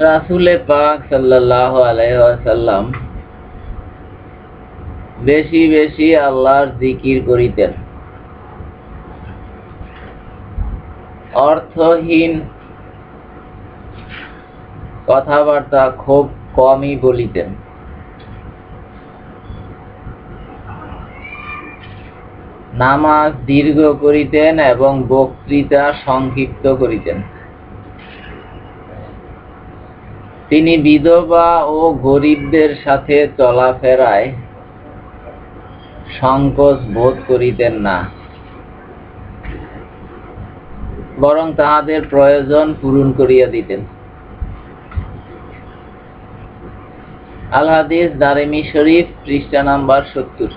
রাসূলে পাক সাল্লাল্লাহু আলাইহি ওয়াসাল্লাম বেশি বেশি আল্লাহর জিকির করিতেন। অর্থহীন কথাবার্তা খুব কমই বলিতেন। নামাজ দীর্ঘ করিতেন এবং বক্তৃতা সংক্ষিপ্ত করিতেন। তিনি বিধবা ও গরিবদের সাথে চলাফেরায় সংকোচ বোধ করিতেন না, বরং তাহাদের প্রয়োজন পূরণ করিয়া দিতেন। আল হাদিস দারিমি শরীফ পৃষ্ঠা নাম্বার 70।